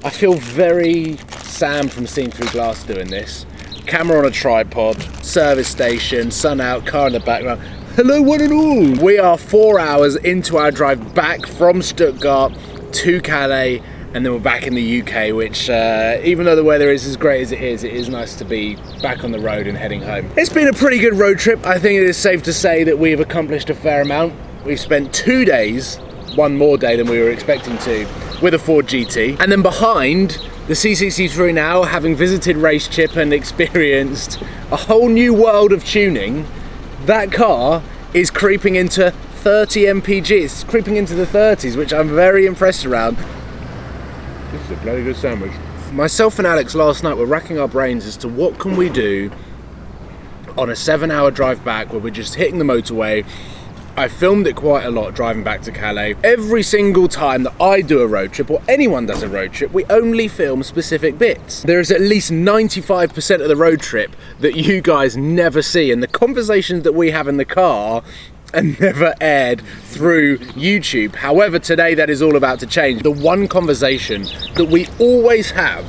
I feel very Sam from Seen Through Glass doing this. Camera on a tripod, service station, sun out, car in the background. Hello one and all! We are 4 hours into our drive back from Stuttgart to Calais, and then we're back in the UK, which even though the weather is as great as it is nice to be back on the road and heading home. It's been a pretty good road trip. I think it is safe to say that we have accomplished a fair amount. We've spent 2 days, one more day than we were expecting to, with a Ford GT. And then behind the C63 now, having visited Roadtrip and experienced a whole new world of tuning, that car is creeping into 30 mpg. It's creeping into the 30s, which I'm very impressed around. This is a bloody good sandwich. Myself and Alex last night were racking our brains as to what can we do on a 7-hour drive back where we're just hitting the motorway. I filmed it quite a lot driving back to Calais. Every single time that I do a road trip, or anyone does a road trip, we only film specific bits. There is at least 95% of the road trip that you guys never see, and the conversations that we have in the car are never aired through YouTube. However, today that is all about to change. The one conversation that we always have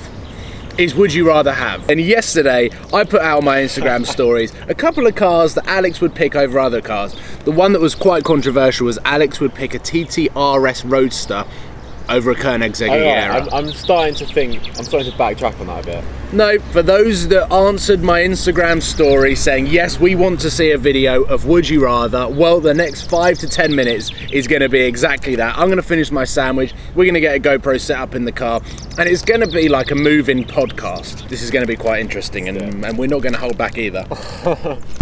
is would you rather have? And yesterday I put out on my Instagram stories a couple of cars that Alex would pick over other cars. The one that was quite controversial was Alex would pick a TTRS Roadster over a Koenigsegg Agera. I'm starting to backtrack on that a bit. No, for those that answered my Instagram story saying, yes, we want to see a video of Would You Rather, well, the next 5 to 10 minutes is going to be exactly that. I'm going to finish my sandwich, we're going to get a GoPro set up in the car, and it's going to be like a move-in podcast. This is going to be quite interesting, and we're not going to hold back either.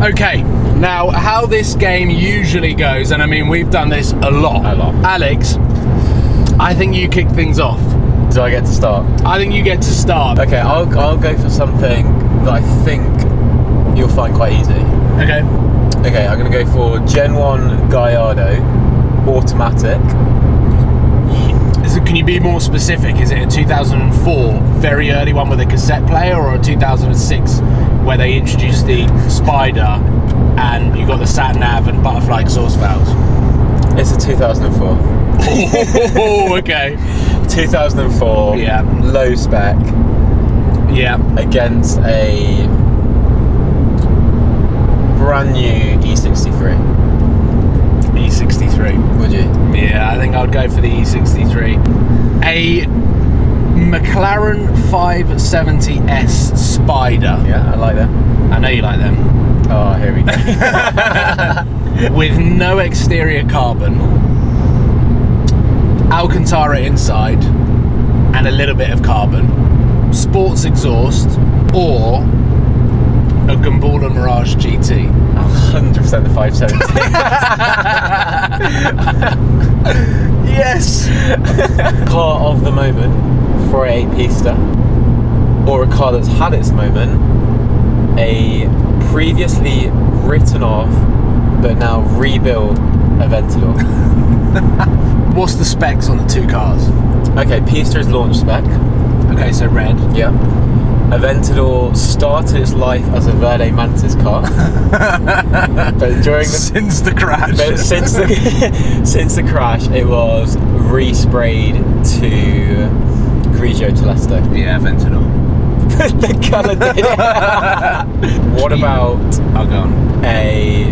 Okay, now how this game usually goes, and I mean, we've done this a lot. Alex, I think you kick things off. Do I get to start? I think you get to start. Okay, I'll go for something that I think you'll find quite easy. Okay. Okay, I'm going to go for Gen 1 Gallardo automatic. Can you be more specific? Is it a 2004 very early one with a cassette player, or a 2006 where they introduced the Spider and you got the sat nav and butterfly exhaust valves? It's a 2004. Oh, okay. 2004. Yeah. Low spec. Yeah. Against a brand new E63. E63. Would you? Yeah, I think I would go for the E63. A McLaren 570S Spider. Yeah, I like them. I know you like them. Oh, here we go. With no exterior carbon, Alcantara inside, and a little bit of carbon, sports exhaust, or a Gumball Mirage GT. 100% the 570. Yes! Car of the moment for a pista, or a car that's had its moment, a previously written off but now rebuilt Aventador. What's the specs on the two cars? Okay, Pista is launch spec. Okay, so red. Yeah. Aventador started its life as a Verde Mantis car, but during since the crash, since the crash, it was resprayed to Grigio Telesto. Yeah, Aventador. The colour did it. What about a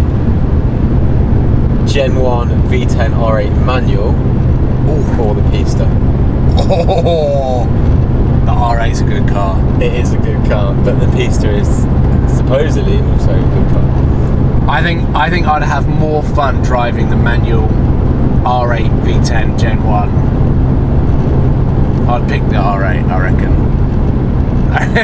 Gen 1 V10 R8 manual for the Pista? Oh, the R8's a good car. It is a good car, but the Pista is supposedly also a good car. I think I'd have more fun driving the manual R8 V10 Gen 1. I'd pick the R8, I reckon. I'd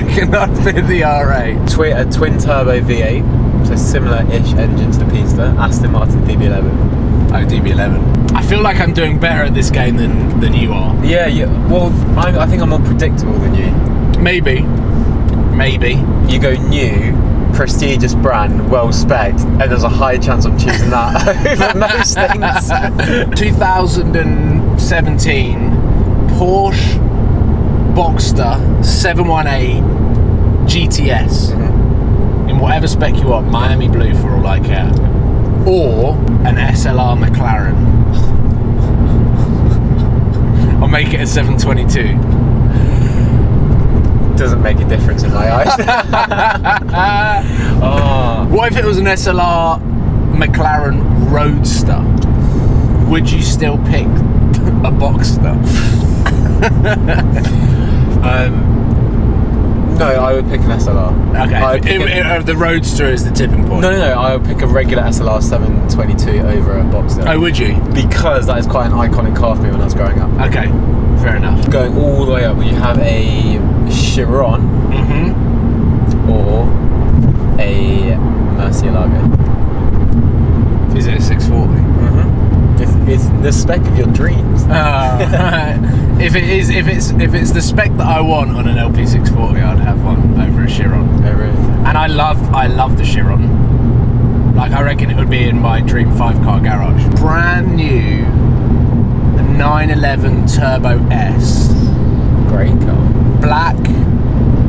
pick the R8. A twin turbo V8, so similar-ish engine to the Pista. Aston Martin DB11. Oh, DB11. I feel like I'm doing better at this game than you are. Yeah. Well, I think I'm more predictable than you. Maybe. You go new, prestigious brand, well spec'd, and there's a high chance I'm choosing that over most things. 2017 Porsche Boxster 718 GTS. Mm-hmm. In whatever spec you want, Miami blue for all I care. Or an SLR McLaren. I'll make it a 722. doesn't make a difference in my eyes. Oh. What if it was an SLR McLaren Roadster? Would you still pick a Boxster? No, I would pick an SLR. Okay. The Roadster is the tipping point. No, I would pick a regular SLR 722 over a Boxster. Oh, would you? Because that is quite an iconic car for me when I was growing up. Okay, fair enough. Going all the way up, you have a Chiron or a Murcielago. Is it a 640? It's the spec of your dreams. If it's the spec that I want on an LP640, I'd have one over a Chiron. Oh, really? And I love the Chiron. Like, I reckon it would be in my dream 5-car garage. Brand new 911 Turbo S. Great car. Black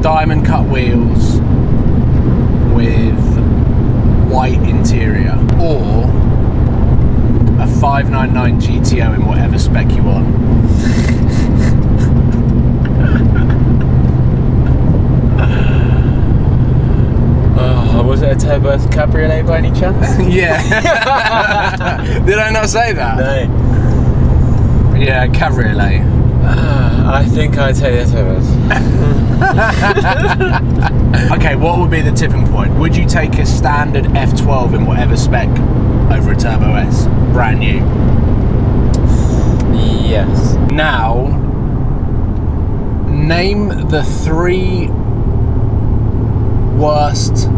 diamond cut wheels with white interior, or a 599 GTO in whatever spec you want. Was it a turbo cabriolet by any chance? Yeah. Did I not say that? No. Yeah, cabriolet. I think I'd say the turbos. Okay, what would be the tipping point? Would you take a standard F12 in whatever spec over a Turbo S, brand new? Yes. Now, name the 3 worst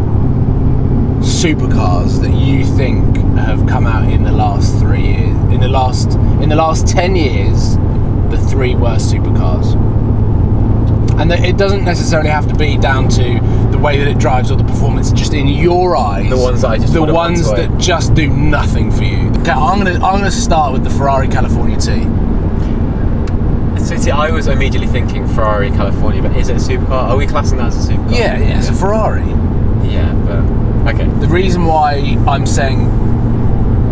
supercars that you think have come out in the last 3 years. In the last 10 years, the 3 worst supercars. And it doesn't necessarily have to be down to the way that it drives or the performance. Just in your eyes, The ones that I just the want to ones want to that just do nothing for you. Okay, I'm gonna start with the Ferrari California T. So, see, I was immediately thinking Ferrari California, but is it a supercar? Are we classing that as a supercar? Yeah, it's a Ferrari. Yeah, but okay. The reason why I'm saying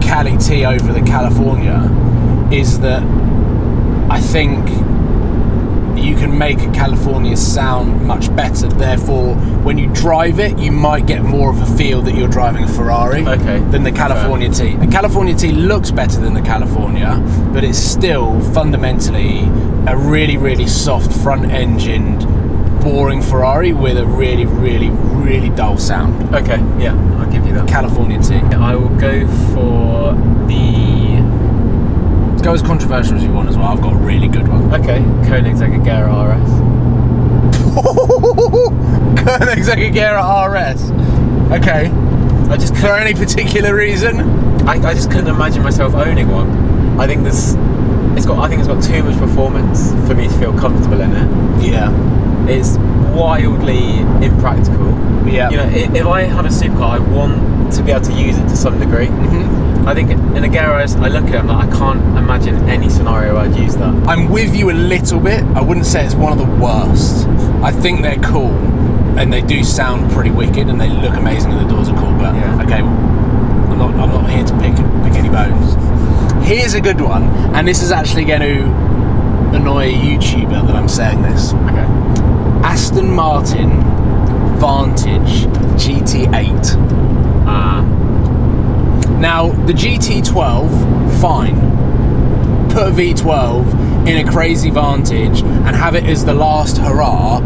Cali T over the California is that I think you can make a California sound much better. Therefore, when you drive it, you might get more of a feel that you're driving a Ferrari than the California T. The California T looks better than the California, but it's still fundamentally a really, really soft front-engined, boring Ferrari with a really, really, really dull sound. Okay, yeah, I'll give you that. California T. I will go for the... Let's go as controversial as you want as well. I've got a really good one. Okay, Koenigsegg Agera RS. Koenigsegg Agera RS. Okay. For any particular reason? I just couldn't imagine myself owning one. I think it's got too much performance for me to feel comfortable in it. Yeah. It's wildly impractical. Yeah. You know, if I have a supercar, I want to be able to use it to some degree. I think in Agera, I look at it, I'm like, I can't imagine any scenario I'd use that. I'm with you a little bit. I wouldn't say it's one of the worst. I think they're cool, and they do sound pretty wicked, and they look amazing, and the doors are cool. But okay, I'm not here to pick any bones. Here's a good one, and this is actually going to annoy a YouTuber that I'm saying this. Okay. Aston Martin Vantage GT8. Now, the GT12, fine. Put a V12 in a crazy Vantage and have it as the last hurrah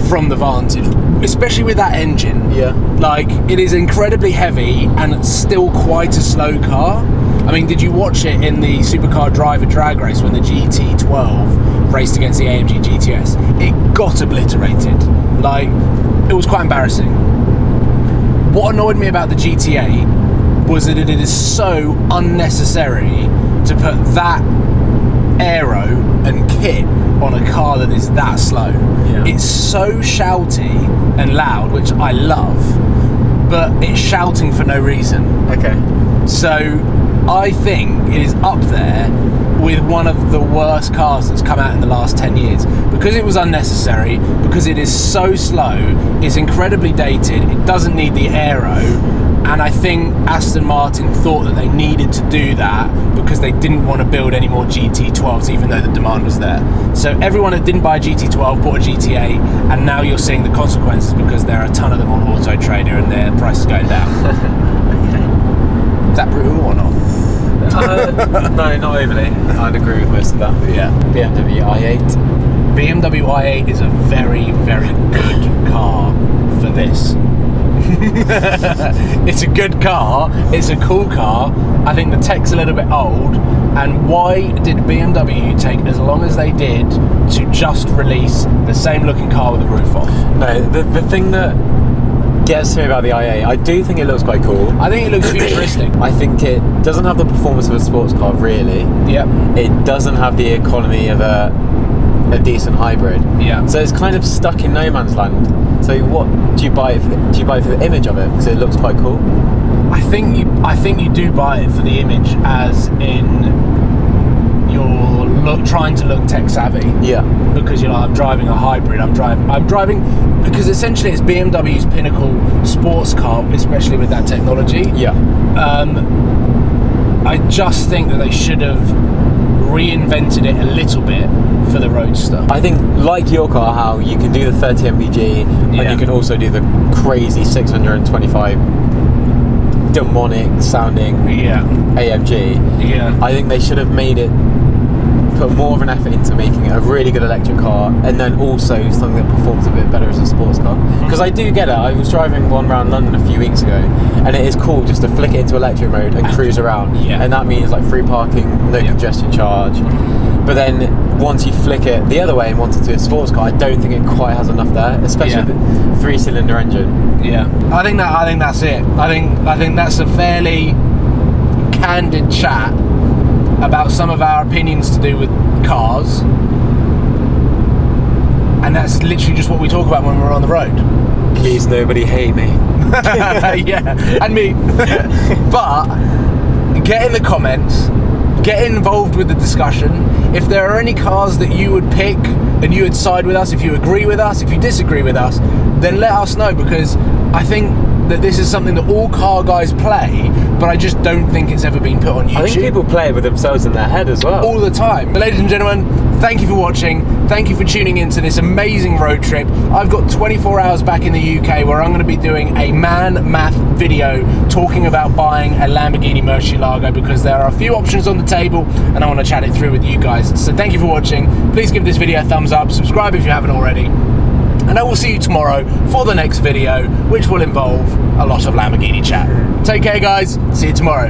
from the Vantage, especially with that engine. Yeah. Like, it is incredibly heavy and it's still quite a slow car. I mean, did you watch it in the Supercar Driver Drag Race when the GT12 raced against the AMG GTS? It got obliterated. Like, it was quite embarrassing. What annoyed me about the GT8 was that it is so unnecessary to put that aero and kit on a car that is that slow. Yeah. It's so shouty and loud, which I love, but it's shouting for no reason. Okay. So I think it is up there with one of the worst cars that's come out in the last 10 years because it was unnecessary, because it is so slow, it's incredibly dated, it doesn't need the aero, And I think Aston Martin thought that they needed to do that because they didn't want to build any more GT12s, even though the demand was there. So everyone that didn't buy a GT12 bought a GT8, and now you're seeing the consequences because there are a ton of them on Auto Trader and their price is going down. Okay. Is that brutal or not? No, not overly. I'd agree with most of that. Yeah. BMW i8. BMW i8 is a very, very good car for this. It's a good car, it's a cool car. I think the tech's a little bit old, and why did BMW take as long as they did to just release the same looking car with the roof off? No, the thing that gets me about the i8, I do think it looks quite cool. I think it looks futuristic. I think it doesn't have the performance of a sports car, really. Yep. It doesn't have the economy of a decent hybrid. Yeah. So it's kind of stuck in no man's land. So what do you buy it for? Do you buy it for the image of it because it looks quite cool? I think you do buy it for the image, as in you're trying to look tech savvy. Yeah. Because you're like, I'm driving a hybrid. I'm driving because essentially it's BMW's pinnacle sports car, especially with that technology. Yeah. I just think that they should have reinvented it a little bit for the Roadster. I think, like your car, how you can do the 30 mpg and you can also do the crazy 625 demonic sounding AMG. Yeah. I think they should have put more of an effort into making it a really good electric car, and then also something that performs a bit better as a sports car. Because I do get it. I was driving one around London a few weeks ago, and it is cool just to flick it into electric mode and cruise around. Yeah. And that means like free parking, no congestion charge. But then once you flick it the other way and want it to be a sports car, I don't think it quite has enough there, especially with the 3-cylinder engine. Yeah. I think that's it. I think that's a fairly candid chat about some of our opinions to do with cars, and that's literally just what we talk about when we're on the road. Please nobody hate me. Yeah, and me. But get in the comments, get involved with the discussion. If there are any cars that you would pick and you would side with us, if you agree with us, if you disagree with us, then let us know, because I think that this is something that all car guys play, but I just don't think it's ever been put on YouTube. I think people play it with themselves in their head as well. All the time. But ladies and gentlemen, thank you for watching. Thank you for tuning into this amazing road trip. I've got 24 hours back in the UK where I'm going to be doing a man math video talking about buying a Lamborghini Murcielago, because there are a few options on the table and I want to chat it through with you guys. So thank you for watching. Please give this video a thumbs up, subscribe if you haven't already, and I will see you tomorrow for the next video, which will involve a lot of Lamborghini chat. Take care, guys. See you tomorrow.